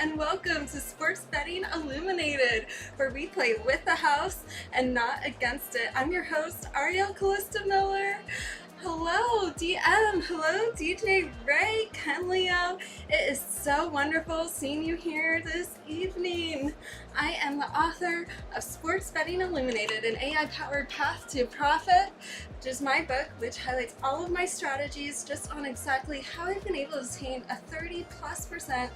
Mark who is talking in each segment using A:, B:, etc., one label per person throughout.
A: and welcome to Sports Betting Illuminated, where we play with the house and not against it. I'm your host, Ariel Miller. Hello, DM. Hello, DJ Ray, Ken Leo. It is so wonderful seeing you here this evening. I am the author of Sports Betting Illuminated, an AI-powered path to profit, which is my book, which highlights all of my strategies just on exactly how I've been able to attain a 30+%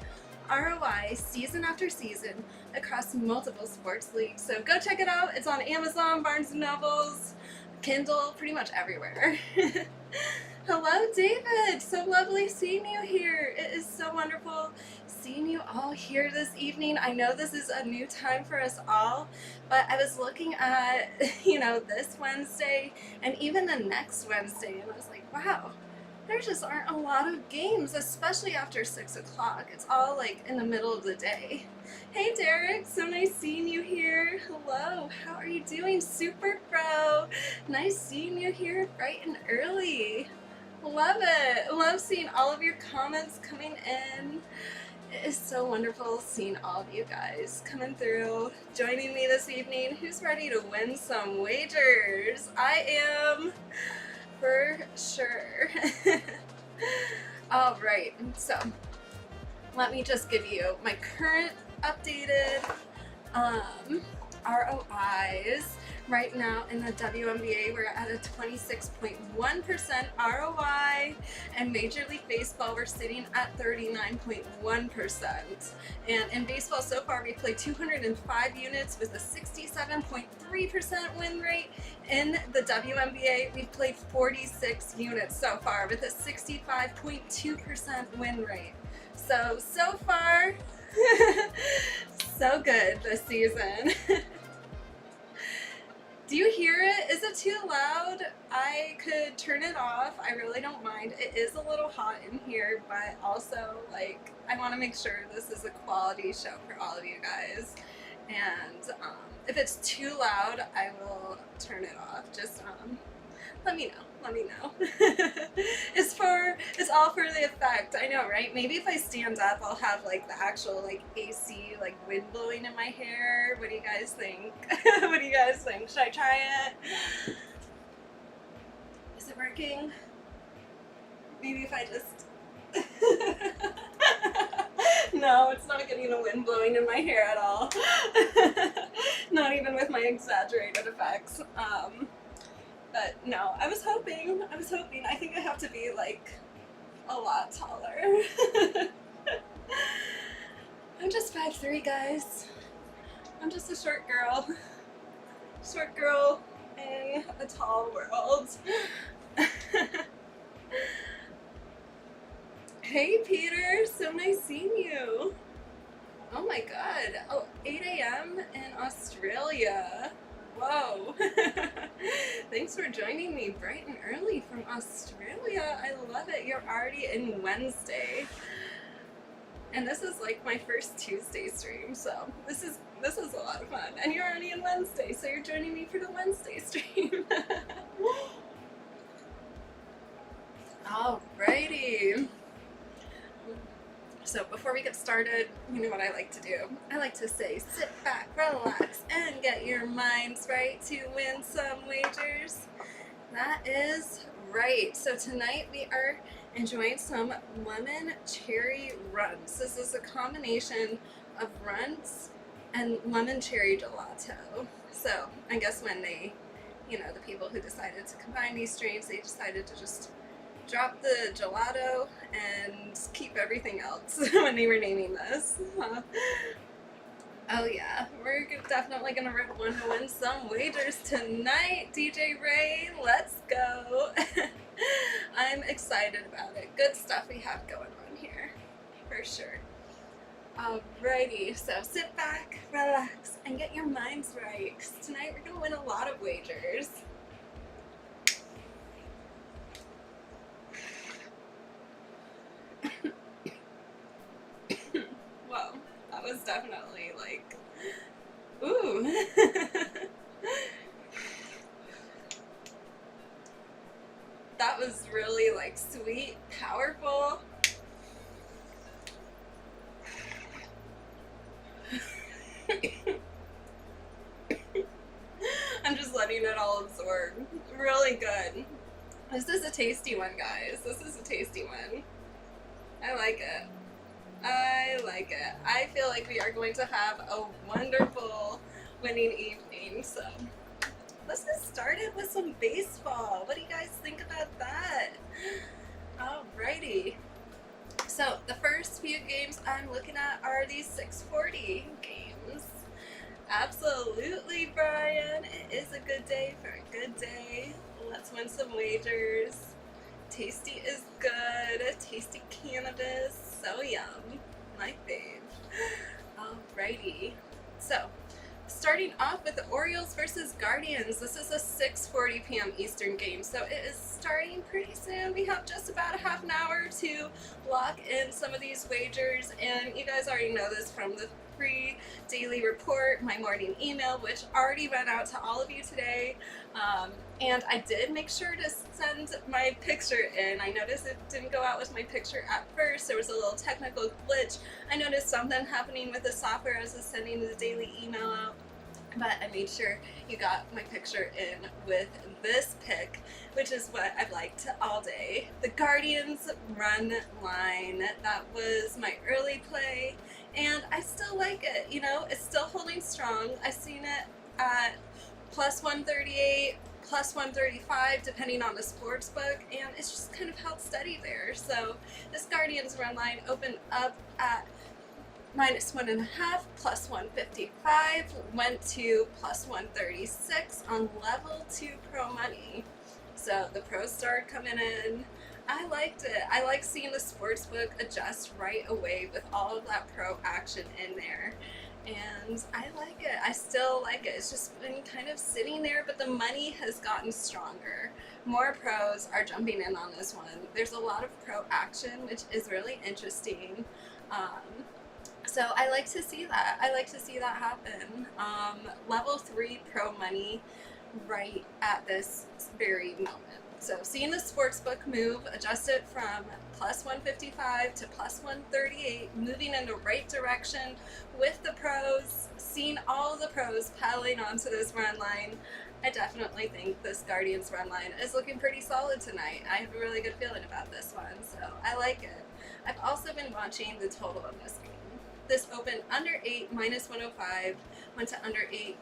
A: ROI season after season across multiple sports leagues. So go check it out. It's on Amazon, Barnes & Nobles, Kindle, pretty much everywhere. Hello, David. So lovely seeing you here. It is so wonderful seeing you all here this evening. I know this is a new time for us all, but I was looking at, this Wednesday and even the next Wednesday, and I was like, wow, there just aren't a lot of games, especially after 6 o'clock. It's all like in the middle of the day. Hey Derek, so nice seeing you here. Hello, how are you doing, Super Pro? Nice seeing you here bright and early. Love it. Love seeing all of your comments coming in. It is so wonderful seeing all of you guys coming through, joining me this evening. Who's ready to win some wagers? I am. For sure. All right, so let me just give you my current updated ROIs. Right now in the WNBA, we're at a 26.1% ROI, and Major League Baseball, we're sitting at 39.1%. And in baseball so far, we played 205 units with a 67.3% win rate. In the WNBA, we've played 46 units so far with a 65.2% win rate. So far, so good this season. Do you hear it? Is it too loud? I could turn it off. I really don't mind. It is a little hot in here, but also, I want to make sure this is a quality show for all of you guys. And if it's too loud, I will turn it off. Just let me know. Let me know. It's all for the effect. I know, right? Maybe if I stand up, I'll have the actual AC wind blowing in my hair. What do you guys think? What do you guys think? Should I try it? Is it working? Maybe if I just No, it's not getting the wind blowing in my hair at all. Not even with my exaggerated effects. But no, I was hoping. I think I have to be a lot taller. I'm just 5'3", guys. I'm just a short girl. Short girl in a tall world. Hey Peter, so nice seeing you. Oh my god. Oh, 8 a.m. in Australia. Whoa. Thanks for joining me bright and early from Australia. I love it. You're already in Wednesday. And this is my first Tuesday stream, so this is a lot of fun. And you're already in Wednesday, so you're joining me for the Wednesday stream. Alrighty. So before we get started, you know what I like to do. I like to say, sit back, relax, and get your minds right to win some wagers. That is right. So tonight we are enjoying some lemon cherry runs. This is a combination of runs and lemon cherry gelato. So I guess when they, the people who decided to combine these strains, they decided to just drop the gelato and keep everything else when they were naming this. Oh yeah, we're definitely gonna want to win some wagers tonight, DJ Ray. Let's go. I'm excited about it. Good stuff we have going on here, for sure. Alrighty, so sit back, relax, and get your minds right, 'cause tonight we're gonna win a lot of wagers. Whoa, that was definitely ooh. That was really sweet, powerful. I'm just letting it all absorb. Really good. This is a tasty one, guys. This is a tasty one. I like it. I like it. I feel like we are going to have a wonderful winning evening. So let's get started with some baseball. What do you guys think about that? Alrighty. So the first few games I'm looking at are these 640 games. Absolutely, Brian. It is a good day for a good day. Let's win some wagers. Tasty is good. Tasty cannabis. So yum. My fave. Alrighty. So, starting off with the Orioles versus Guardians. This is a 6:40 p.m. Eastern game, so it is starting pretty soon. We have just about a half an hour to lock in some of these wagers, and you guys already know this from the free daily report, my morning email, which already went out to all of you today. And I did make sure to send my picture in. I noticed it didn't go out with my picture at first. There was a little technical glitch. I noticed something happening with the software as I was sending the daily email out. But I made sure you got my picture in with this pick, which is what I've liked all day. The Guardians run line. That was my early play, and I still like it. You know, it's still holding strong. I've seen it at plus 138, plus 135, depending on the sports book, and it's just kind of held steady there. So this Guardians run line opened up at -1.5, plus 155, went to plus 136 on level 2 pro money. So the pros started coming in. I liked it. I like seeing the sports book adjust right away with all of that pro action in there. And I like it. I still like it. It's just been kind of sitting there, but the money has gotten stronger. More pros are jumping in on this one. There's a lot of pro action, which is really interesting. So I like to see that. I like to see that happen. Level 3 pro money right at this very moment. So seeing the sportsbook move, adjust it from plus 155 to plus 138, moving in the right direction with the pros, seeing all the pros piling onto this run line. I definitely think this Guardians run line is looking pretty solid tonight. I have a really good feeling about this one, so I like it. I've also been watching the total of this game. This opened under 8, -105, went to under 8,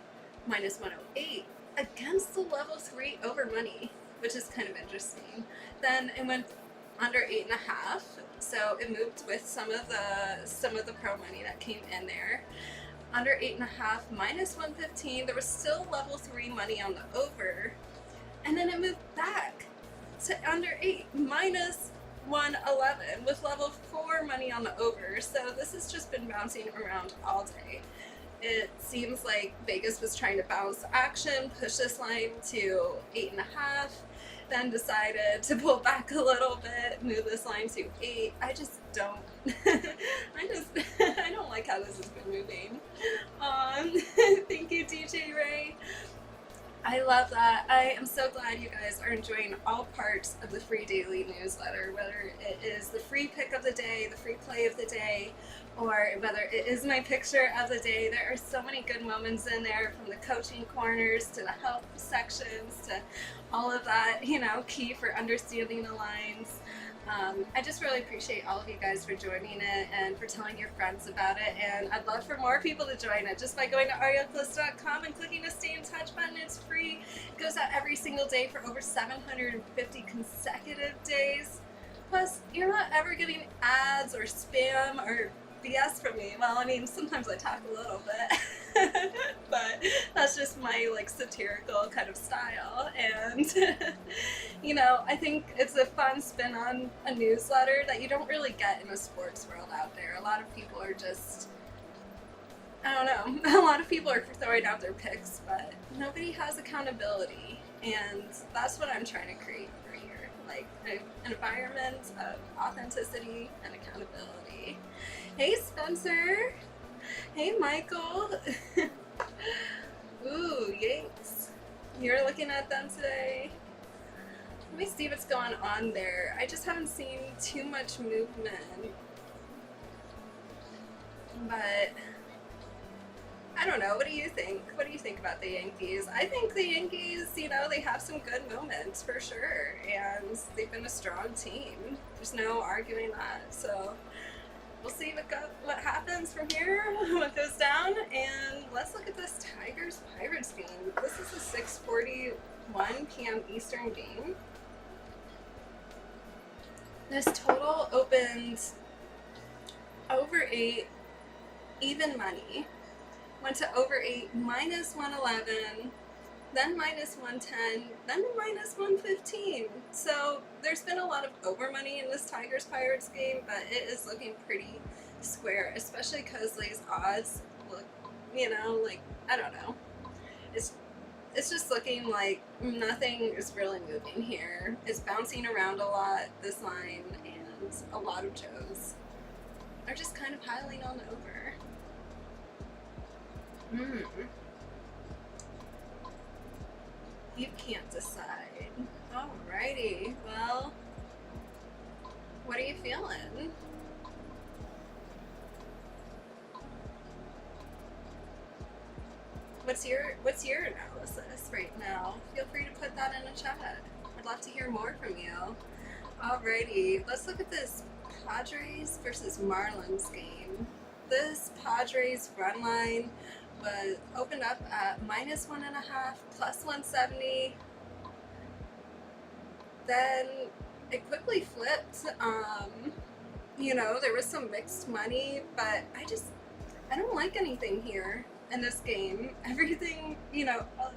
A: -108, against the level 3 over money, which is kind of interesting. Then it went under 8.5, so it moved with some of the pro money that came in there. Under 8.5, -115. There was still level 3 money on the over, and then it moved back to under 8, -111, with level 4 money on the over. So this has just been bouncing around all day. It seems like Vegas was trying to bounce action, push this line to 8.5, then decided to pull back a little bit, move this line to 8. I just don't, I don't like how this has been moving. Thank you, DJ Ray. I love that. I am so glad you guys are enjoying all parts of the free daily newsletter, whether it is the free pick of the day, the free play of the day, or whether it is my picture of the day. There are so many good moments in there, from the coaching corners to the help sections to all of that, you know, key for understanding the lines. I just really appreciate all of you guys for joining it and for telling your friends about it, and I'd love for more people to join it just by going to arielcalista.com and clicking the Stay in Touch button. It's free. It goes out every single day for over 750 consecutive days. Plus, you're not ever getting ads or spam or BS from me. Well, I mean, sometimes I talk a little bit, but that's just my, like, satirical kind of style, and you know, I think it's a fun spin on a newsletter that you don't really get in the sports world out there. A lot of people are just, I don't know, a lot of people are throwing out their picks, but nobody has accountability, and that's what I'm trying to create for here, like an environment of authenticity and accountability. Hey, Spencer. Hey, Michael. Ooh, Yanks. You're looking at them today. Let me see what's going on there. I just haven't seen too much movement. But I don't know. What do you think? What do you think about the Yankees? I think the Yankees, they have some good moments for sure, and they've been a strong team. There's no arguing that. So we'll see what happens from here, what goes down, and let's look at this Tigers Pirates game. This is a 6:41 p.m. Eastern game. This total opened over 8, even money. Went to over 8, minus 111, then minus 110, then minus 115. So there's been a lot of over money in this Tigers Pirates game, but it is looking pretty square, especially because these odds look, like, I don't know. It's just looking like nothing is really moving here. It's bouncing around a lot, this line, and a lot of Joes are just kind of piling on over. You can't decide. Alrighty, well, what are you feeling? What's your analysis right now? Feel free to put that in the chat. I'd love to hear more from you. Alrighty, let's look at this Padres versus Marlins game. This Padres run line was opened up at minus 1.5, plus 170. Then it quickly flipped. There was some mixed money, but I don't like anything here in this game. Everything,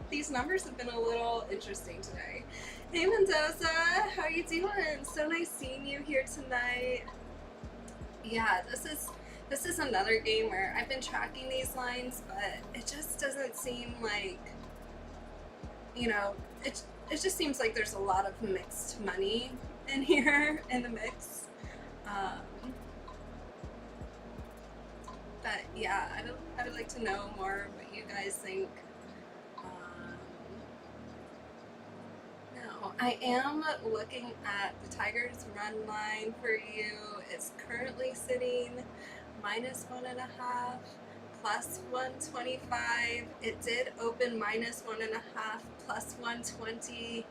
A: these numbers have been a little interesting today. Hey Mendoza, how you doing? So nice seeing you here tonight. Yeah, this is another game where I've been tracking these lines, but it just doesn't seem like, it just seems like there's a lot of mixed money in here in the mix. But yeah, I would like to know more what you guys think. No, I am looking at the Tigers run line for you. It's currently sitting minus 1.5, plus 125. It did open minus 1.5, plus 120.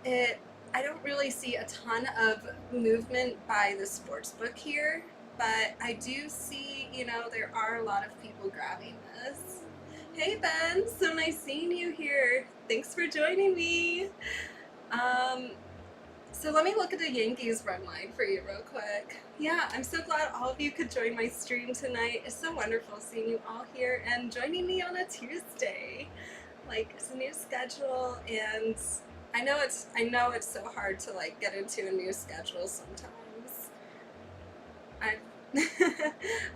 A: I don't really see a ton of movement by the sports book here, but I do see, there are a lot of people grabbing this. Hey Ben, so nice seeing you here. Thanks for joining me. So let me look at the Yankees run line for you real quick. Yeah, I'm so glad all of you could join my stream tonight. It's so wonderful seeing you all here and joining me on a Tuesday. Like, it's a new schedule, and I know it's so hard to like get into a new schedule sometimes.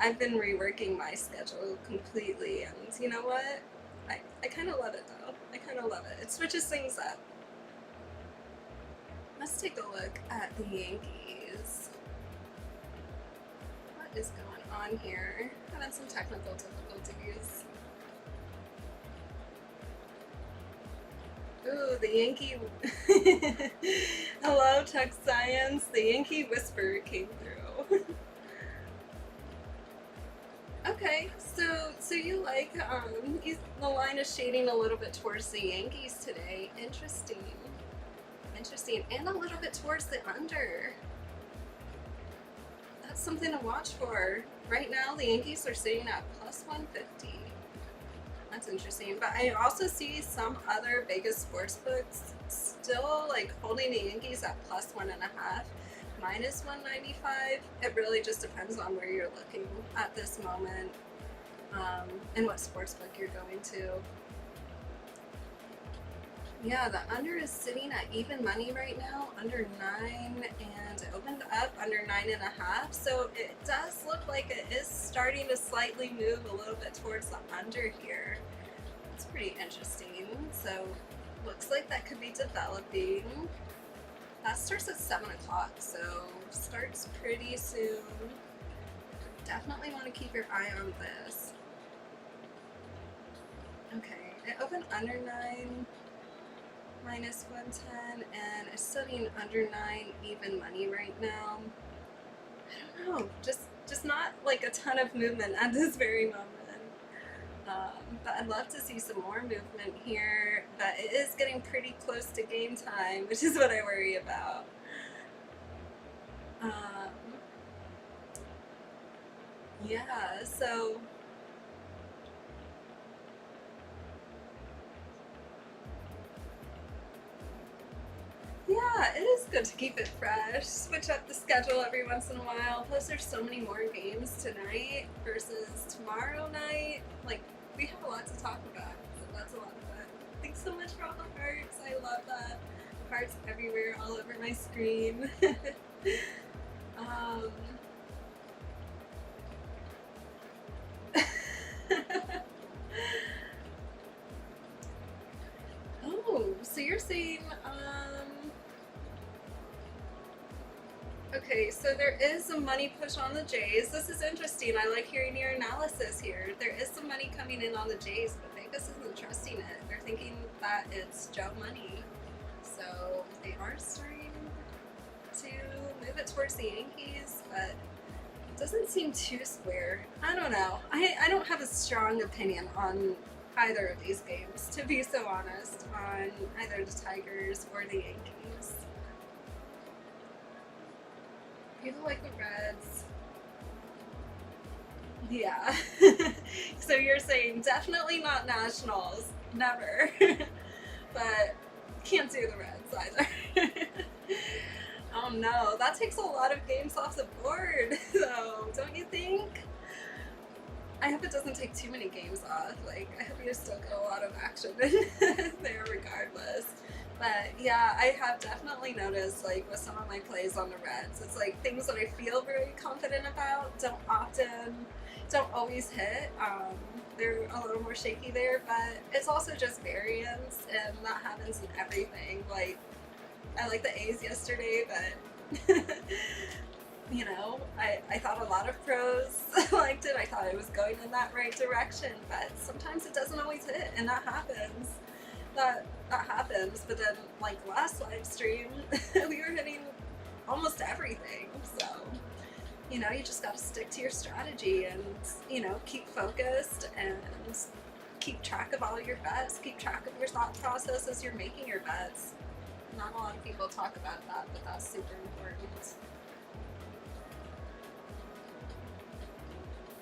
A: I've been reworking my schedule completely, and you know what? I kind of love it though. I kind of love it. It switches things up. Let's take a look at the Yankees. What is going on here? Having some technical difficulties. Ooh, the Yankee. Hello, Tech Science. The Yankee Whisper came through. Okay, so you like the line is shading a little bit towards the Yankees today. Interesting, and a little bit towards the under. That's something to watch for. Right now, the Yankees are sitting at plus 150. That's interesting, but I also see some other Vegas sports books still like holding the Yankees at plus 1.5, minus 195. It really just depends on where you're looking at this moment, and what sports book you're going to. Yeah, the under is sitting at even money right now, under 9, and it opened up under 9.5. So it does look like it is starting to slightly move a little bit towards the under here. It's pretty interesting. So looks like that could be developing. That starts at 7 o'clock, so starts pretty soon. Definitely want to keep your eye on this. Okay, it opened under 9. Minus 110, and it's sitting under 9 even money right now. I don't know, just not like a ton of movement at this very moment. But I'd love to see some more movement here. But it is getting pretty close to game time, which is what I worry about. Yeah, so yeah, it is good to keep it fresh. Switch up the schedule every once in a while. Plus, there's so many more games tonight versus tomorrow night. Like, we have a lot to talk about, so that's a lot of fun. Thanks so much for all the hearts. I love that. Hearts everywhere, all over my screen. um, oh, so you're saying, okay, so there is some money push on the Jays. This is interesting. I like hearing your analysis here. There is some money coming in on the Jays, but Vegas isn't trusting it. They're thinking that it's Joe money. So they are starting to move it towards the Yankees, but it doesn't seem too square. I don't know. I don't have a strong opinion on either of these games, to be so honest, on either the Tigers or the Yankees. People like the Reds. Yeah. So you're saying definitely not Nationals. Never. But can't do the Reds either. Oh no, that takes a lot of games off the board, though, don't you think? I hope it doesn't take too many games off. Like, I hope you still get a lot of action in there regardless. But yeah, I have definitely noticed, like, with some of my plays on the Reds, it's like things that I feel very confident about don't always hit. They're a little more shaky there, but it's also just variance, and that happens in everything. Like, I like the A's yesterday, but you know, I thought a lot of pros liked it. I thought it was going in that right direction, but sometimes it doesn't always hit, and that happens. That happens. But then, like last live stream, we were hitting almost everything. So, you know, you just got to stick to your strategy and, you know, keep focused and keep track of all your bets. Keep track of your thought process as you're making your bets. Not a lot of people talk about that, but that's super important.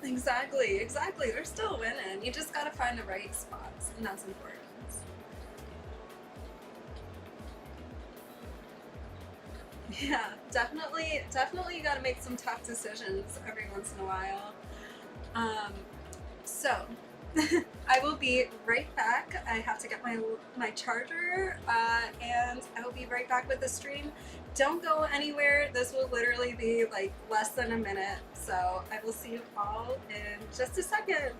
A: Exactly. They're still winning. You just gotta find the right spots, and that's important. Yeah, definitely you gotta make some tough decisions every once in a while. So I will be right back. I have to get my charger, and I will be right back with the stream. Don't go anywhere. This will literally be like less than a minute. So I will see you all in just a second.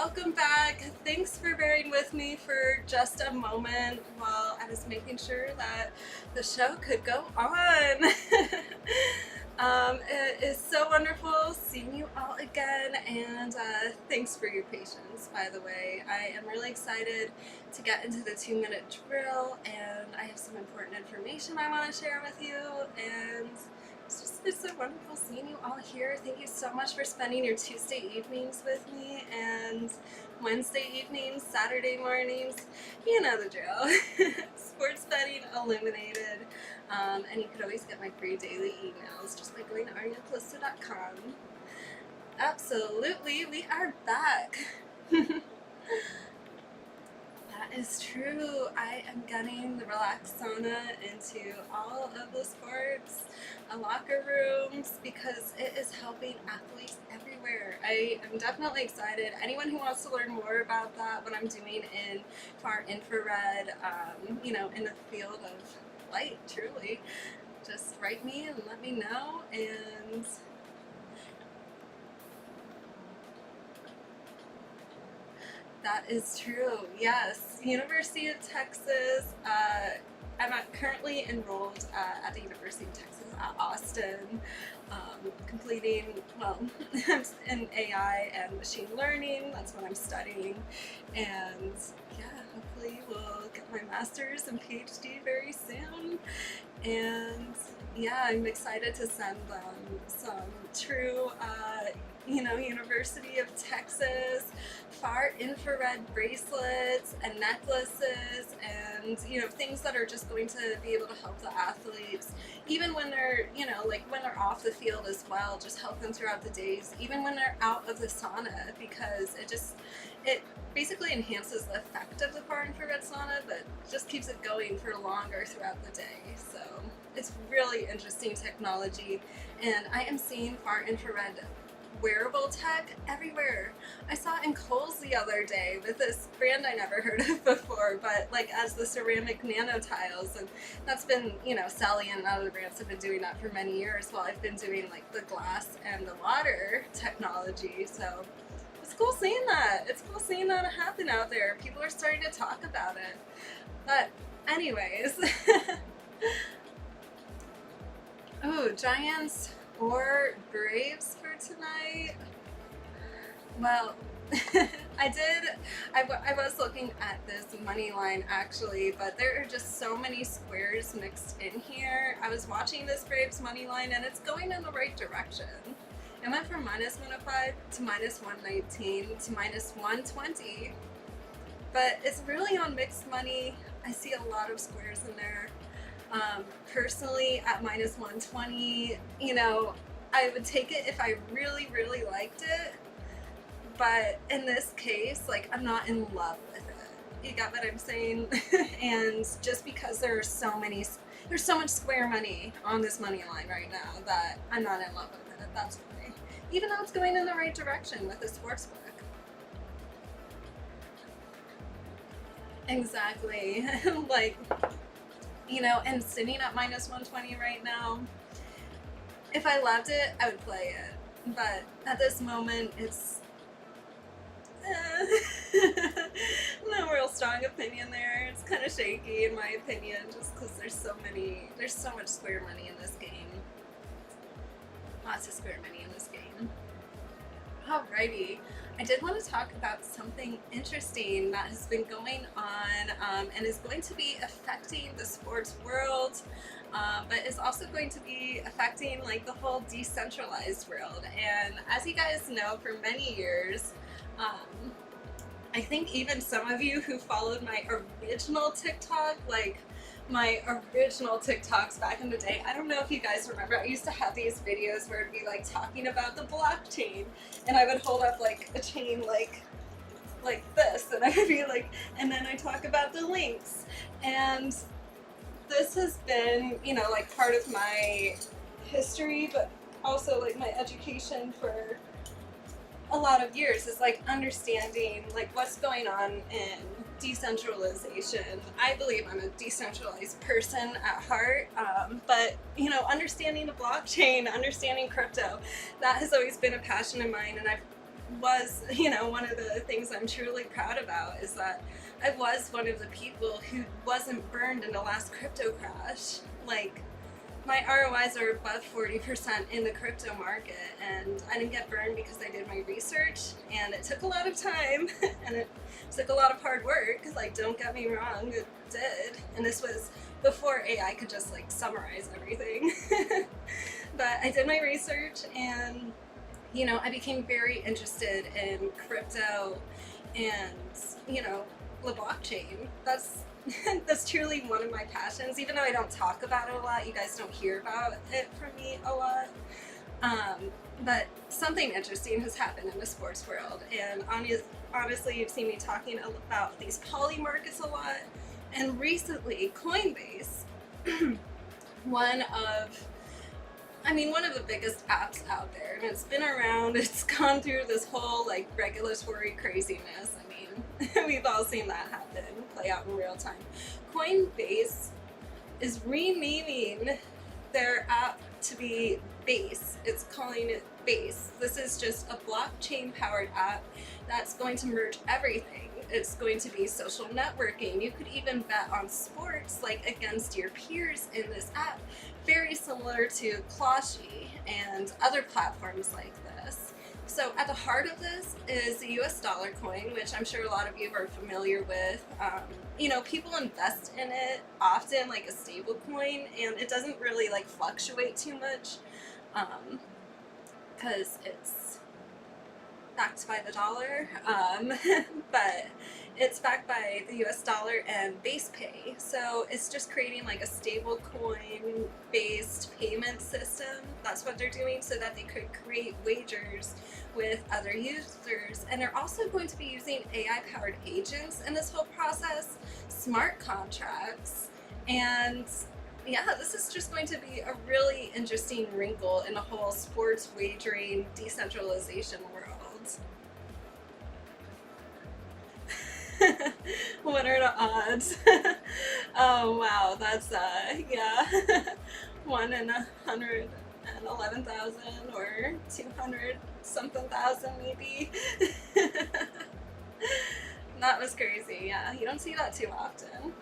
A: welcome back. Thanks for bearing with me for just a moment while I was making sure that the show could go on. It is so wonderful seeing you all again, and thanks for your patience, by the way. I am really excited to get into the 2-minute drill, and I have some important information I want to share with you, and it's so wonderful seeing you all here. Thank you so much for spending your Tuesday evenings with me and Wednesday evenings, Saturday mornings. You know the drill. Sports Betting Illuminated. And you could always get my free daily emails just by going to arielcalista.com. Absolutely, we are back. That is true. I am getting the relaxed sauna into all of the sports, locker rooms, because it is helping athletes everywhere. I am definitely excited. Anyone who wants to learn more about that, what I'm doing in far infrared, in the field of light, truly, just write me and let me know. And that is true, yes. University of Texas. I'm currently enrolled at the University of Texas at Austin, completing, in AI and machine learning. That's what I'm studying. And yeah, hopefully we'll get my master's and PhD very soon. And yeah, I'm excited to send them some true, University of Texas far infrared bracelets and necklaces and, things that are just going to be able to help the athletes, even when they're, when they're off the field as well, just help them throughout the days, even when they're out of the sauna, because it basically enhances the effect of the far infrared sauna, but just keeps it going for longer throughout the day. So it's really interesting technology, and I am seeing far infrared wearable tech everywhere. I saw it in Kohl's the other day with this brand I never heard of before, but as the ceramic nano tiles, and that's been, Sally and other brands have been doing that for many years while I've been doing the glass and the water technology. So it's cool seeing that. It's cool seeing that happen out there. People are starting to talk about it. But anyways, oh, Giants or Braves for tonight? Well, I was looking at this money line actually, but there are just so many squares mixed in here. I was watching this Braves money line and it's going in the right direction. It went from -105 to -119 to -120, but it's really on mixed money. I see a lot of squares in there. Personally, at -120, I would take it if I really, really liked it. But in this case, I'm not in love with it. You got what I'm saying? And just because there's so much square money on this money line right now that I'm not in love with it. That's why. Even though it's going in the right direction with the sports book. Exactly. And sitting at -120 right now, if I loved it, I would play it. But at this moment, it's no real strong opinion there. It's kind of shaky in my opinion, just because there's so much square money in this game. Lots of square money in this game. Alrighty. I did want to talk about something interesting that has been going on and is going to be affecting the sports world, but is also going to be affecting the whole decentralized world. And as you guys know, for many years, I think even some of you who followed my original TikTok, my original TikToks back in the day. I don't know if you guys remember, I used to have these videos where it'd be talking about the blockchain, and I would hold up a chain like this, and I would be and then I talk about the links. And this has been, part of my history, but also my education for a lot of years, is understanding what's going on in decentralization. I believe I'm a decentralized person at heart, but understanding the blockchain, understanding crypto, that has always been a passion of mine, and I've was, one of the things I'm truly proud about is that I was one of the people who wasn't burned in the last crypto crash. Like, my ROIs are above 40% in the crypto market, and I didn't get burned because I did my research, and it took a lot of time, and it took a lot of hard work, like, don't get me wrong, it did, and this was before AI could just, like, summarize everything. But I did my research, and, I became very interested in crypto and, the blockchain. That's truly one of my passions. Even though I don't talk about it a lot, you guys don't hear about it from me a lot. But something interesting has happened in the sports world, and honestly, you've seen me talking about these poly markets a lot. And recently, Coinbase, one of the biggest apps out there, and it's been around. It's gone through this whole like regulatory craziness. We've all seen that happen, play out in real time. Coinbase is renaming their app to be Base. It's calling it Base. This is just a blockchain-powered app that's going to merge everything. It's going to be social networking. You could even bet on sports, like against your peers in this app, very similar to Closhi and other platforms like this. So at the heart of this is the US dollar coin, which I'm sure a lot of you are familiar with. People invest in it often like a stable coin, and it doesn't really like fluctuate too much because it's backed by the dollar, but it's backed by the US dollar and base pay. So it's just creating like a stable coin based payment system. That's what they're doing, so that they could create wagers with other users. And they're also going to be using AI powered agents in this whole process, smart contracts, and yeah, this is just going to be a really interesting wrinkle in the whole sports wagering decentralization world. What are the odds? Oh wow, that's yeah, 1 in 111,000 or 200 something thousand maybe. That was crazy. Yeah, you don't see that too often.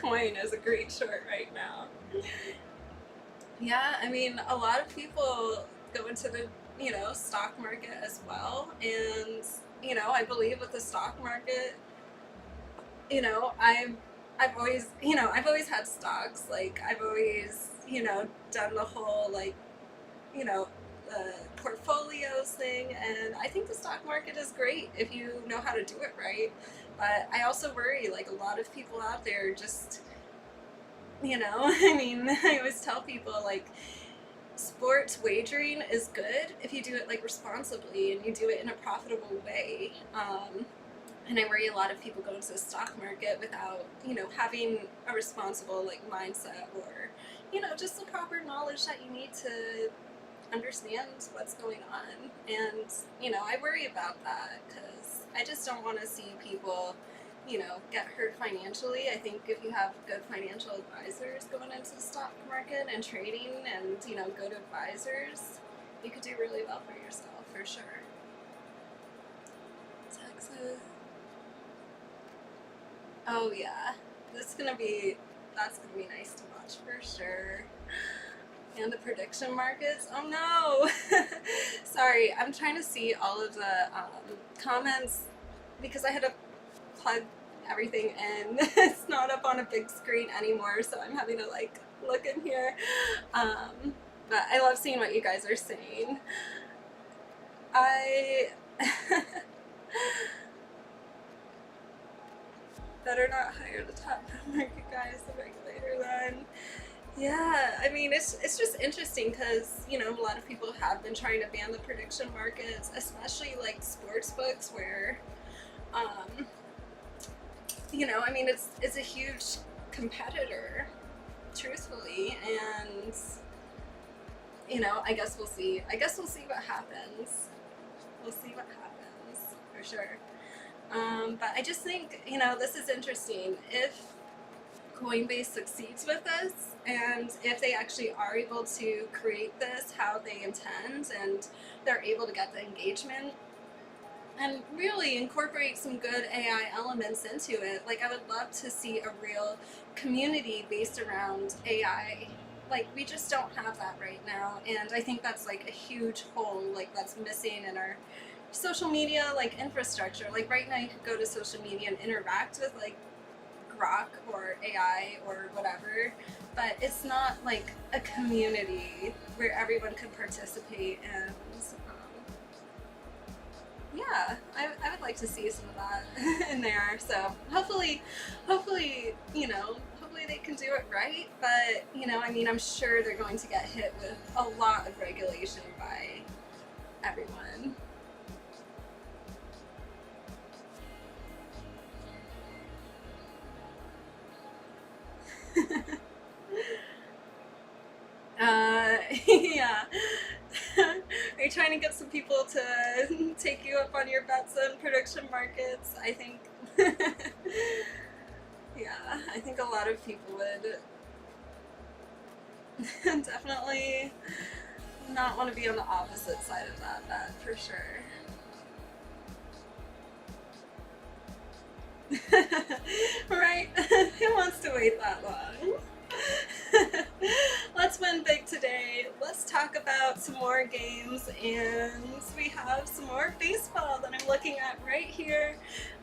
A: Coin is a great short right now. Yeah, a lot of people go into the, stock market as well. And, I believe with the stock market, I've always had stocks. Like, I've always, done the whole, like, portfolios thing. And I think the stock market is great if you know how to do it right. But I also worry, like, a lot of people out there just, I always tell people, like, sports wagering is good if you do it, like, responsibly and you do it in a profitable way. And I worry a lot of people go into the stock market without, having a responsible, like, mindset or, just the proper knowledge that you need to understand what's going on. And, I worry about that because I just don't want to see people, get hurt financially. I think if you have good financial advisors going into the stock market and trading and, good advisors, you could do really well for yourself, for sure. Texas. Oh yeah, that's gonna be nice to watch for sure. And the prediction markets. Oh no! Sorry, I'm trying to see all of the comments because I had to plug everything in. It's not up on a big screen anymore, so I'm having to like look in here. But I love seeing what you guys are saying. I better not hire the top market guys, the regulator then. Yeah, it's just interesting because, a lot of people have been trying to ban the prediction markets, especially like sports books where, it's a huge competitor, truthfully, and, I guess we'll see. I guess we'll see what happens. We'll see what happens, for sure. But I just think, this is interesting. If Coinbase succeeds with this, and if they actually are able to create this how they intend, and they're able to get the engagement and really incorporate some good AI elements into it. Like, I would love to see a real community based around AI. Like, we just don't have that right now, and I think that's like a huge hole, like, that's missing in our social media, like, infrastructure. Like, right now you could go to social media and interact with, like, Grok or AI or whatever, but it's not like a community where everyone could participate, and yeah, I would like to see some of that in there. So hopefully, you know, hopefully they can do it right. But, you know, I mean, I'm sure they're going to get hit with a lot of regulation by everyone. Yeah. Are you trying to get some people to take you up on your bets on prediction markets? I think, yeah, I think a lot of people would definitely not want to be on the opposite side of that bet, for sure. Right? Who wants to wait that long? Let's win big today. Let's talk about some more games, and we have some more baseball that I'm looking at right here.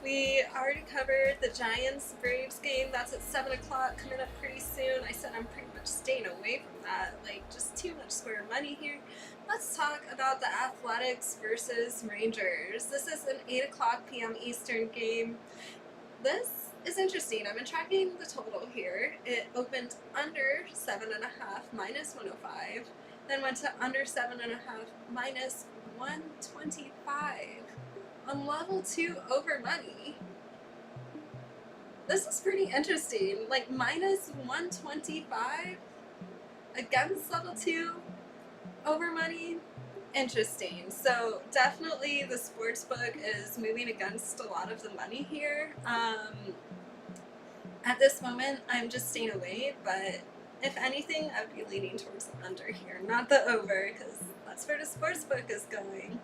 A: We already covered the Giants-Braves game. That's at 7 o'clock, coming up pretty soon. I said I'm pretty much staying away from that. Like, just too much square money here. Let's talk about the Athletics versus Rangers. This is an 8 o'clock p.m. Eastern game. This is interesting. I've been tracking the total here. It opened under 7.5 minus 105, then went to under 7.5 minus 125 on level 2 over money. This is pretty interesting. Like, minus 125 against level 2 over money. Interesting. So definitely the sports book is moving against a lot of the money here. At this moment, I'm just staying away, but if anything, I would be leaning towards the under here, not the over, because that's where the sports book is going.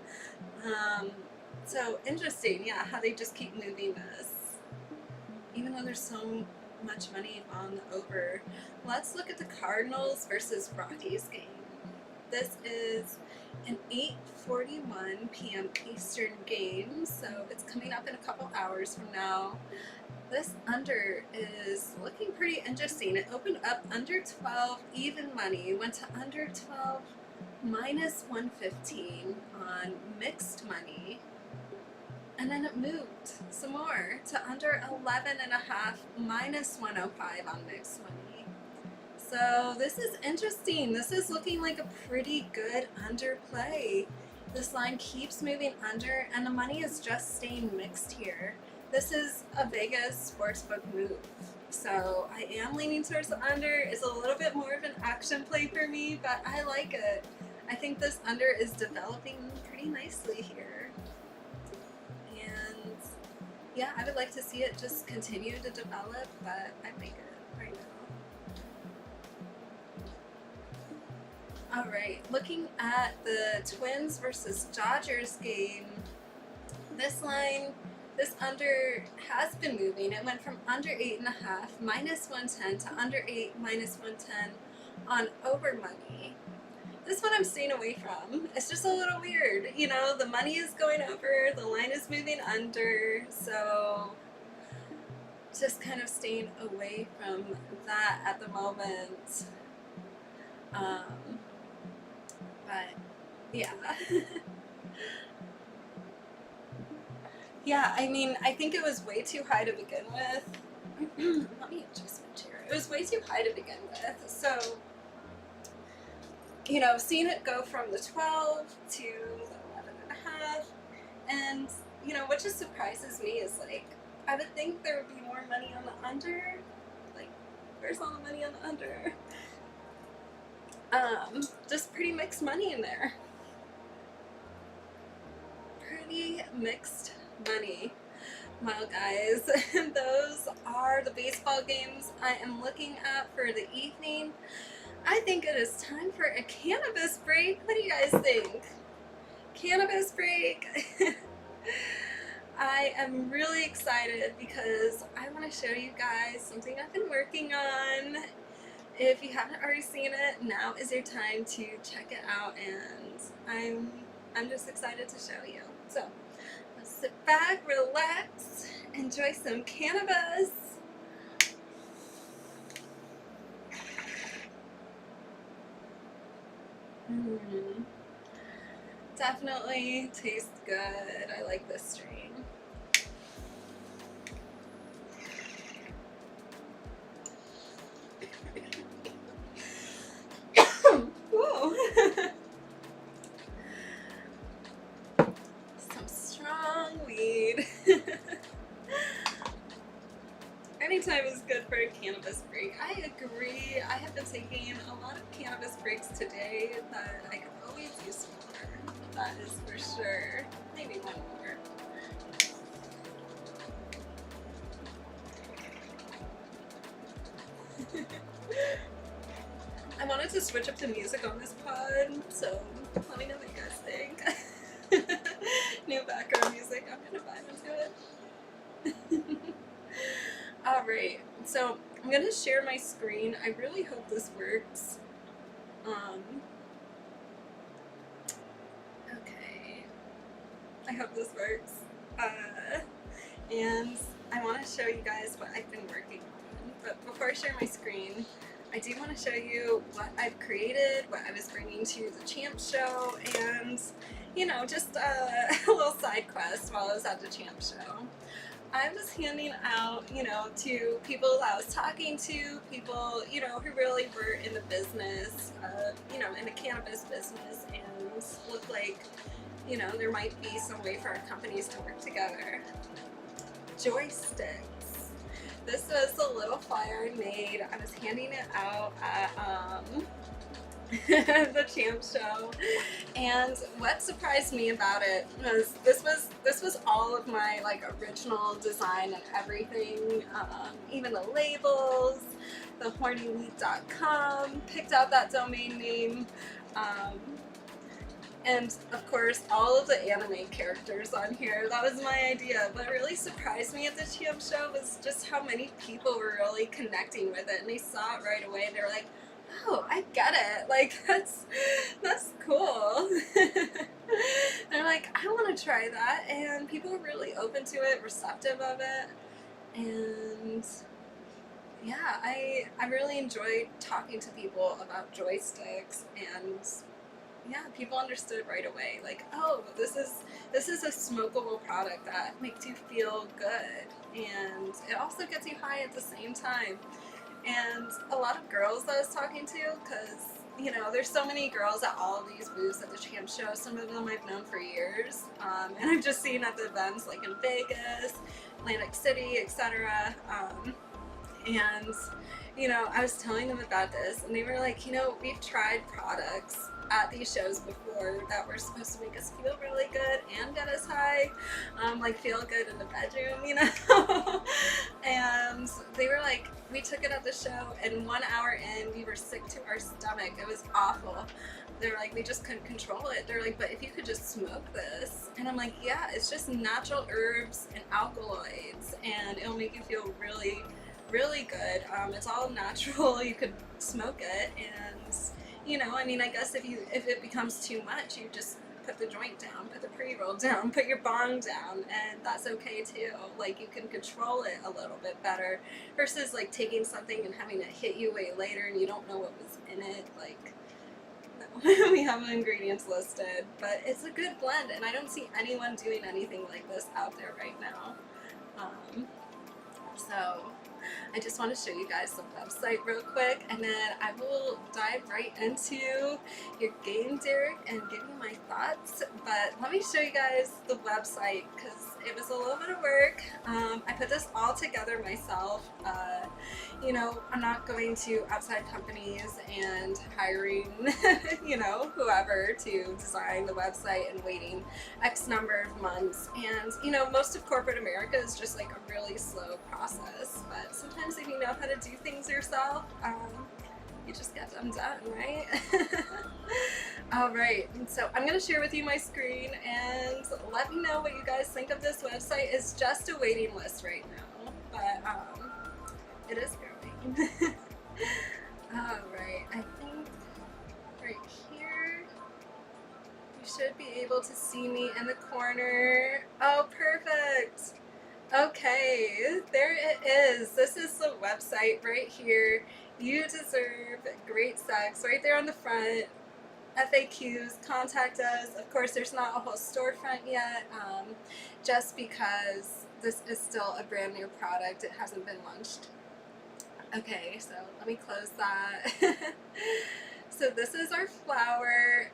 A: So interesting, yeah, how they just keep moving this, even though there's so much money on the over. Let's look at the Cardinals versus Rockies game. This is an 8:41 p.m. Eastern game, so it's coming up in a couple hours from now. This under is looking pretty interesting. It opened up under 12 even money, went to under 12 minus 115 on mixed money, and then it moved some more to under 11.5 minus 105 on mixed money. So this is interesting. This is looking like a pretty good underplay. This line keeps moving under, and the money is just staying mixed here. This is a Vegas sportsbook move, so I am leaning towards the under. It's a little bit more of an action play for me, but I like it. I think this under is developing pretty nicely here, and yeah, I would like to see it just continue to develop, but I like it right now. All right, looking at the Twins versus Dodgers game, this line, this under has been moving. It went from under 8.5 minus 110 to under 8 minus 110 on over money. This one I'm staying away from. It's just a little weird. You know, the money is going over, the line is moving under, so just kind of staying away from that at the moment. But yeah. Yeah, I mean, I think it was way too high to begin with. Let me adjust my chair. It was way too high to begin with. So, you know, seeing it go from the 12 to the 11.5, and, you know, what just surprises me is, like, I would think there would be more money on the under. Like, where's all the money on the under? Just pretty mixed money in there. Pretty mixed money. Well, guys, those are the baseball games I am looking at for the evening. I think it is time for a cannabis break. What do you guys think? Cannabis break. I am really excited because I want to show you guys something I've been working on. If you haven't already seen it, now is your time to check it out, and I'm just excited to show you. So let's sit back, relax, enjoy some cannabis. Definitely tastes good. I like this strain. Whoa. Some strong weed. Anytime is good for a cannabis break. I agree. I have been taking a lot of cannabis breaks today, but I could always use some more. That is for sure. Maybe one more. I wanted to switch up the music on this pod, so let me know what you guys think. New background music. I'm gonna vibe into it. Alright, so I'm gonna share my screen. I really hope this works. Okay. I hope this works. And I want to show you guys what I've been working on. But before I share my screen, I do want to show you what I've created, what I was bringing to the Champ Show, and, you know, just a little side quest while I was at the Champ Show. I was handing out, you know, to people I was talking to, people, you know, who really were in the business, you know, in the cannabis business, and looked like, you know, there might be some way for our companies to work together. Joysticks. This was a little flyer I made. I was handing it out at the Champ Show, and what surprised me about it was this was all of my like original design and everything, even the labels, the hornyweed.com, picked out that domain name, and of course all of the anime characters on here. That was my idea. What really surprised me at the Champ Show was just how many people were really connecting with it, and they saw it right away and they were like, oh, I get it. Like, that's cool. They're like, I want to try that. And people were really open to it, receptive of it. And yeah, I really enjoyed talking to people about joysticks, and yeah, people understood right away. Like, oh, this is a smokable product that makes you feel good, and it also gets you high at the same time. And a lot of girls that I was talking to, because, you know, there's so many girls at all of these booths at the Champ Show. Some of them I've known for years, and I've just seen at the events like in Vegas, Atlantic City, etc. And, you know, I was telling them about this, and they were like, you know, we've tried products at these shows before that were supposed to make us feel really good and get us high, like feel good in the bedroom, you know. And they were like, we took it at the show, and 1 hour in, we were sick to our stomach. It was awful. They're like, we just couldn't control it. They're like, but if you could just smoke this. And I'm like, yeah, it's just natural herbs and alkaloids, and it'll make you feel really, really good. It's all natural. You could smoke it, and, you know, I mean, I guess if it becomes too much, you just put the joint down, put the pre-roll down, put your bong down, and that's okay too. Like, you can control it a little bit better versus like taking something and having it hit you way later and you don't know what was in it. Like, no. We have the ingredients listed, but it's a good blend, and I don't see anyone doing anything like this out there right now. So I just want to show you guys the website real quick, and then I will dive right into your game, Derek, and give you my thoughts. But let me show you guys the website because it was a little bit of work. I put this all together myself. You know, I'm not going to outside companies and hiring, you know, whoever to design the website and waiting X number of months. And, you know, most of corporate America is just like a really slow process. But sometimes if you know how to do things yourself, you just get them done, right? All right, so I'm going to share with you my screen and let me know what you guys think of this website. It's just a waiting list right now, but it is growing. All right, I think right here you should be able to see me in the corner. Oh, perfect. Okay, there it is. This is the website right here. You deserve great sex right there on the front. FAQs, contact us. Of course, there's not a whole storefront yet, just because this is still a brand new product. It hasn't been launched. Okay, so let me close that. So this is our flower.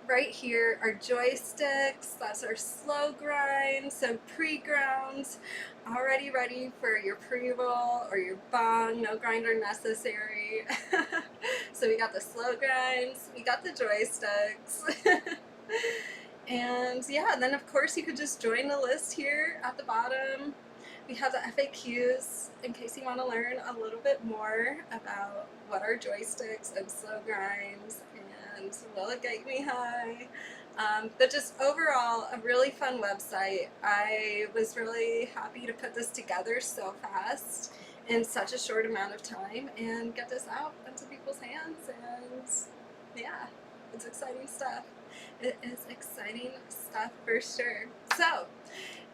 A: Right here are joysticks, that's our slow grind, so pre-ground, already ready for your pre-roll or your bong, no grinder necessary. So we got the slow grinds, we got the joysticks, and yeah, and then of course you could just join the list here at the bottom. We have the FAQs in case you want to learn a little bit more about what are joysticks and slow grinds and will it get me high. But just overall, a really fun website. I was really happy to put this together so fast in such a short amount of time and get this out into people's hands, and yeah, it's exciting stuff. It is exciting stuff for sure. So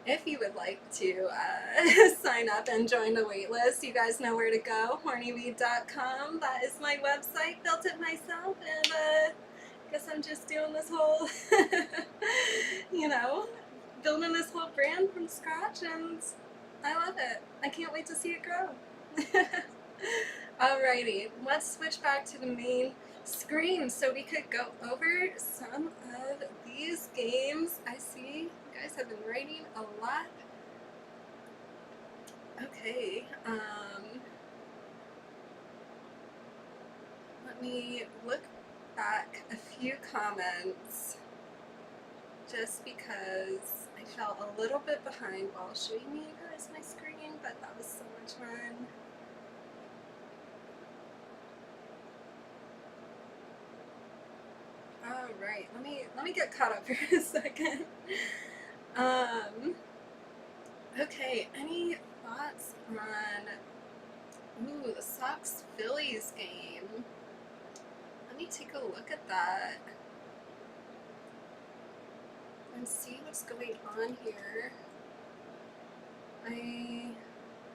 A: if you would like to sign up and join the waitlist, you guys know where to go, hornyweed.com. That is my website, built it myself, and guess I'm just doing this whole, you know, building this whole brand from scratch, and I love it. I can't wait to see it grow. Alrighty, let's switch back to the main screen so we could go over some of these games. I see you guys have been writing a lot. Okay, let me look back a few comments just because I felt a little bit behind while showing you guys my screen, but that was so much fun. All right, let me get caught up for a second. Okay, any thoughts on the Sox Phillies game? Let me take a look at that and see what's going on here.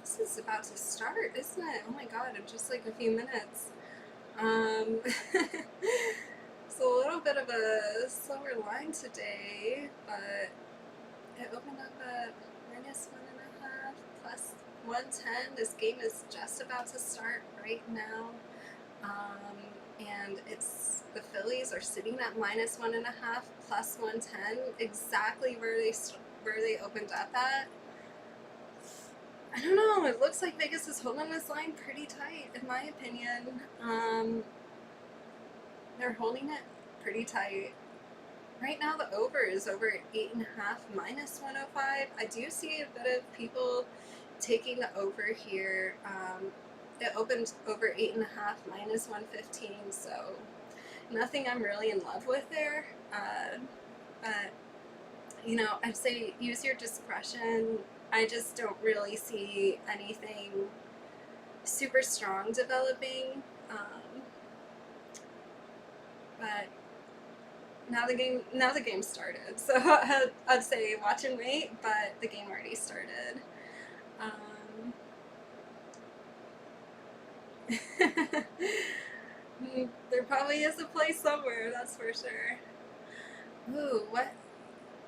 A: This is about to start, isn't it? Oh my god, in just like a few minutes. It's a little bit of a slower line today, but it opened up at -1.5 plus 110. This game is just about to start right now. And the Phillies are sitting at -1.5 plus 110, exactly where they opened up at. I don't know, it looks like Vegas is holding this line pretty tight, in my opinion. They're holding it pretty tight. Right now the over is over at 8.5 -105. I do see a bit of people taking the over here. It opened over 8.5 -115, so nothing I'm really in love with there. But you know, I'd say use your discretion. I just don't really see anything super strong developing. But now the game started, so I'd say watch and wait. But the game already started. There probably is a play somewhere, that's for sure. Ooh, what?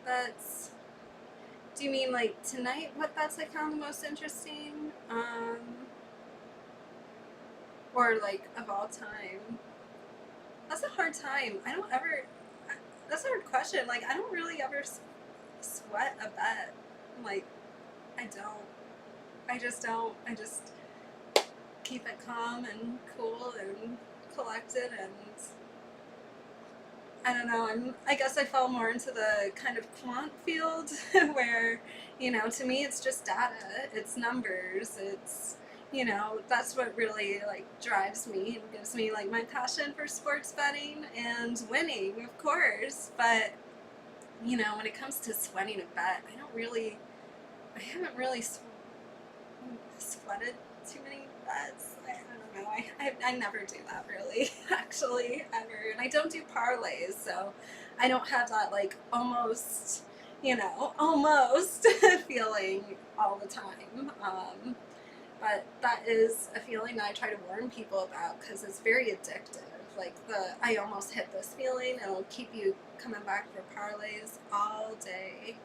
A: That's Do you mean like tonight, what bets I found the most interesting? Or like of all time? That's a hard time. I don't ever, that's a hard question. Like, I don't really ever sweat a bet. Like, I don't. I just don't. I just keep it calm and cool and collected, and I don't know. I guess I fall more into the kind of quant field where, to me it's just data. It's numbers. It's, that's what really like drives me and gives me like my passion for sports betting and winning, of course. But, when it comes to sweating a bet, I haven't really sweated too many bets. I don't know. I never do that really, actually, ever. And I don't do parlays, so I don't have that like almost, almost feeling all the time. But that is a feeling that I try to warn people about because it's very addictive. Like I almost hit this feeling, and it'll keep you coming back for parlays all day.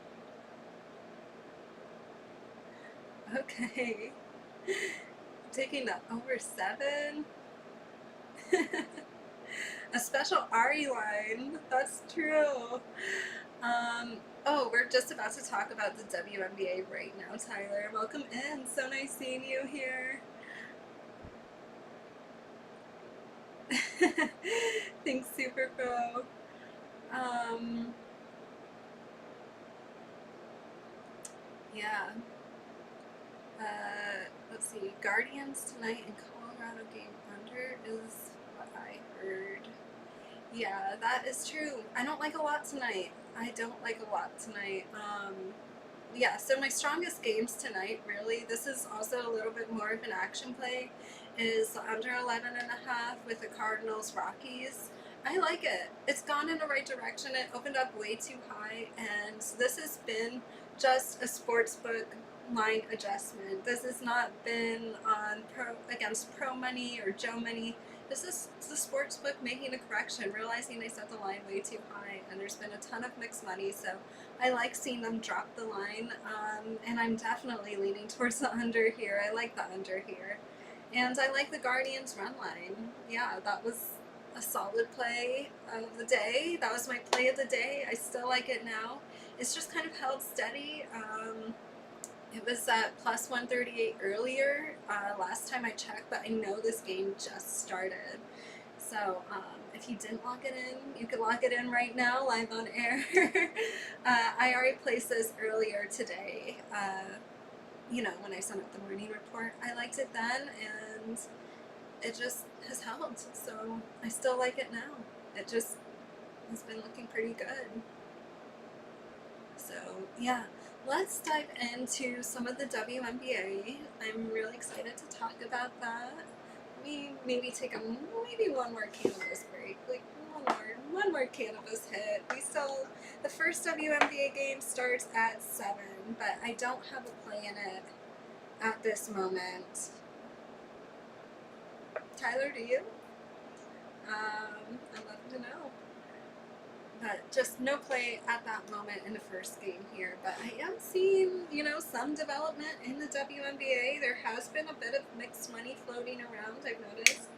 A: Okay. Taking the over 7. A special Ari line. That's true. Oh, we're just about to talk about the WNBA right now, Tyler. Welcome in. So nice seeing you here. Thanks, Super Pro. Yeah. Let's see. Guardians tonight in Colorado game under is what I heard. Yeah, that is true. I don't like a lot tonight. Yeah, so my strongest games tonight, really, this is also a little bit more of an action play, is under 11.5 with the Cardinals Rockies. I like it. It's gone in the right direction. It opened up way too high, and this has been just a sportsbook line adjustment. This has not been on against Pro Money or Joe Money. This is the sports book making a correction, realizing they set the line way too high, and there's been a ton of mixed money, so I like seeing them drop the line, and I'm definitely leaning towards the under here. I like the under here. And I like the Guardians run line. Yeah, that was a solid play of the day. That was my play of the day. I still like it now. It's just kind of held steady. It was at plus 138 earlier, last time I checked, but I know this game just started. So if you didn't lock it in, you could lock it in right now, live on air. I already placed this earlier today, when I sent out the morning report. I liked it then, and it just has held. So I still like it now. It just has been looking pretty good. So, yeah. Let's dive into some of the WNBA. I'm really excited to talk about that. Maybe take one more cannabis break, like one more cannabis hit. The first WNBA game starts at 7, but I don't have a play in it at this moment. Tyler, do you? I'd love to know. But just no play at that moment in the first game here. But I am seeing, some development in the WNBA. There has been a bit of mixed money floating around, I've noticed.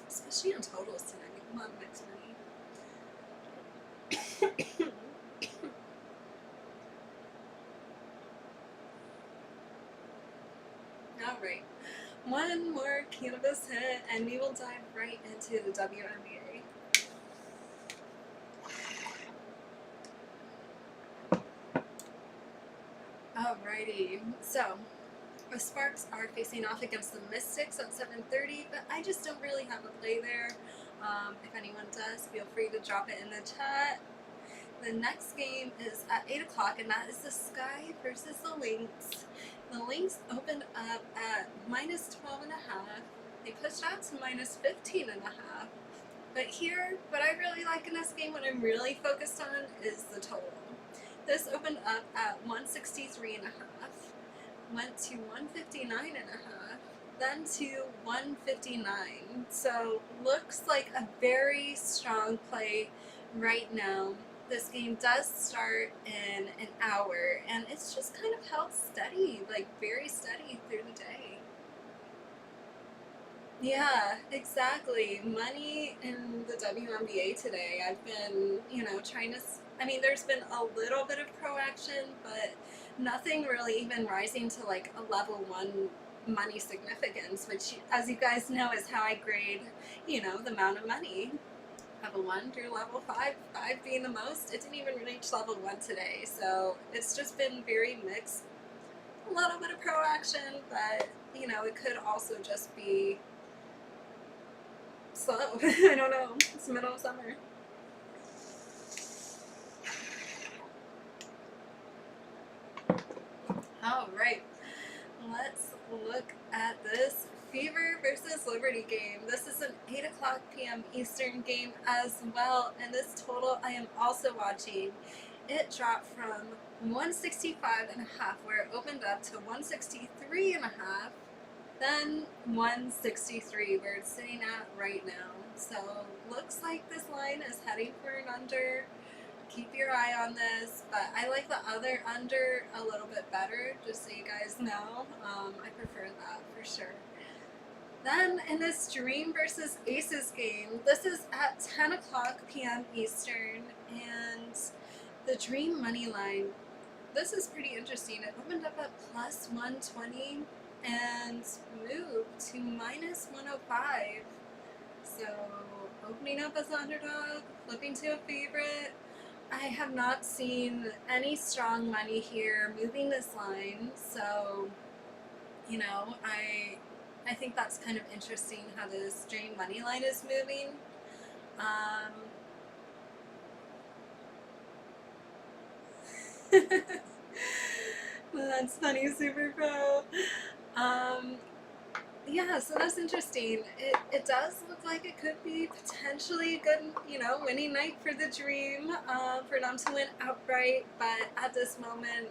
A: Especially on totals tonight. A lot of mixed money. All right. One more cannabis hit, and we will dive right into the WNBA. Alrighty, so the Sparks are facing off against the Mystics at 7:30, but I just don't really have a play there. If anyone does, feel free to drop it in the chat. The next game is at 8 o'clock, and that is the Sky versus the Lynx. The Lynx opened up at minus 12.5. They pushed out to minus 15.5. But here, what I really like in this game, what I'm really focused on, is the total. This opened up at 163.5, went to 159.5, then to 159. So looks like a very strong play right now. This game does start in an hour, and it's just kind of held steady, like very steady through the day. Yeah, exactly. Money in the WNBA today. I've been, trying to. I mean, there's been a little bit of pro action, but nothing really even rising to like a level one money significance, which, as you guys know, is how I grade, the amount of money. Level one through level five, five being the most. It didn't even reach level one today, so it's just been very mixed. A little bit of pro action, but it could also just be slow. I don't know. It's the middle of summer. All right. Let's look at this Fever versus Liberty game. this is an 8 o'clock p.m. Eastern game as well, and this total I am also watching. It dropped from 165.5, where it opened up, to 163.5, then 163, where it's sitting at right now. So looks like this line is heading for an under. Keep your eye on this, but I like the other under a little bit better, just so you guys know. I prefer that for sure. Then in this Dream versus Aces game, this is at 10 o'clock p.m. Eastern, and the Dream money line, this is pretty interesting. It opened up at plus 120 and moved to minus 105. So opening up as an underdog, flipping to a favorite. I have not seen any strong money here moving this line, so I think that's kind of interesting how this Dream money line is moving. That's funny, Super Pro. Yeah, so that's interesting. It does look like it could be potentially a good, winning night for the Dream, for them to win outright, but at this moment,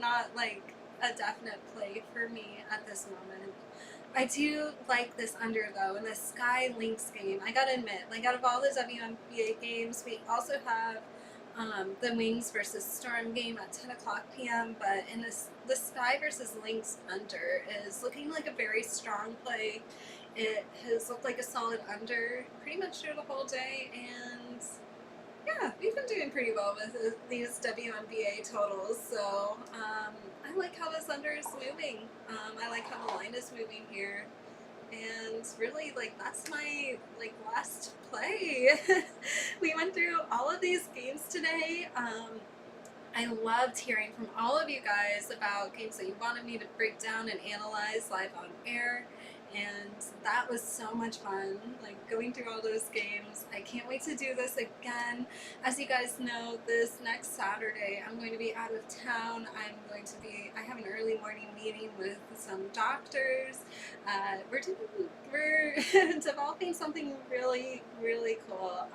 A: not like a definite play for me at this moment. I do like this under, though, in the Sky Lynx game. I gotta admit, like, out of all the WNBA games, we also have the Wings versus Storm game at 10 o'clock p.m., but in the Sky versus Lynx under is looking like a very strong play. It has looked like a solid under pretty much through the whole day, and yeah, we've been doing pretty well with these WNBA totals, so I like how this under is moving. I like how the line is moving here. And really, like, that's my, like, last play. We went through all of these games today. I loved hearing from all of you guys about games that you wanted me to break down and analyze live on air, and that was so much fun, like, going through all those games. I can't wait to do this again. As you guys know, this next Saturday I'm going to be out of town. I have an early morning meeting with some doctors. We're developing something really, really cool,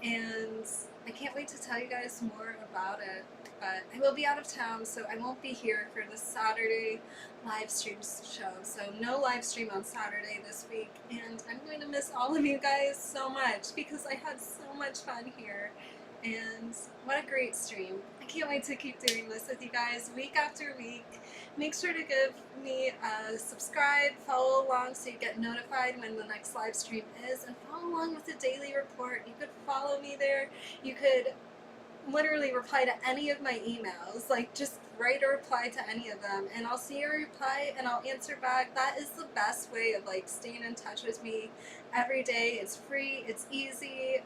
A: and I can't wait to tell you guys more about it. But I will be out of town, so I won't be here for the Saturday live stream show. So no live stream on Saturday this week, and I'm going to miss all of you guys so much because I had so much fun here. And what a great stream. I can't wait to keep doing this with you guys week after week. Make sure to give me a subscribe, follow along so you get notified when the next live stream is, and follow along with the daily report. You could follow me there. You could literally reply to any of my emails, like just write a reply to any of them, and I'll see your reply and I'll answer back. That is the best way of like staying in touch with me every day. It's free, it's easy,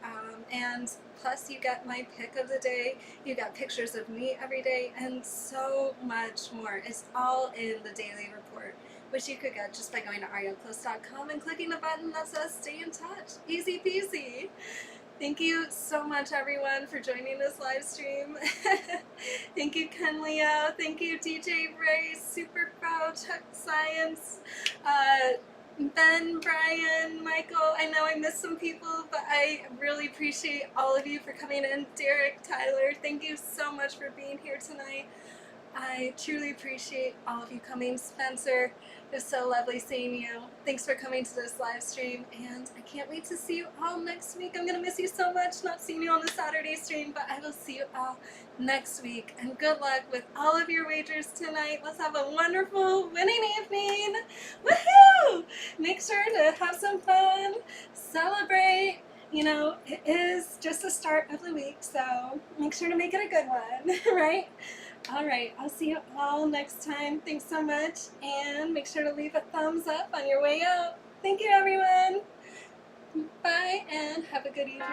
A: and plus you get my pick of the day, you got pictures of me every day, and so much more. It's all in the daily report, which you could get just by going to arielcalista.com and clicking the button that says stay in touch. Easy peasy. Thank you so much, everyone, for joining this live stream. Thank you, Ken Leo. Thank you, DJ Ray, Super Pro, Chuck Science, Ben, Brian, Michael. I know I missed some people, but I really appreciate all of you for coming in. Derek, Tyler, thank you so much for being here tonight. I truly appreciate all of you coming. Spencer, it was so lovely seeing you. Thanks for coming to this live stream, and I can't wait to see you all next week. I'm going to miss you so much not seeing you on the Saturday stream, but I will see you all next week. And good luck with all of your wagers tonight. Let's have a wonderful winning evening. Woohoo! Make sure to have some fun, celebrate. You know, it is just the start of the week, so make sure to make it a good one, right? All right, I'll see you all next time. Thanks so much, and make sure to leave a thumbs up on your way out. Thank you, everyone. Bye, and have a good evening.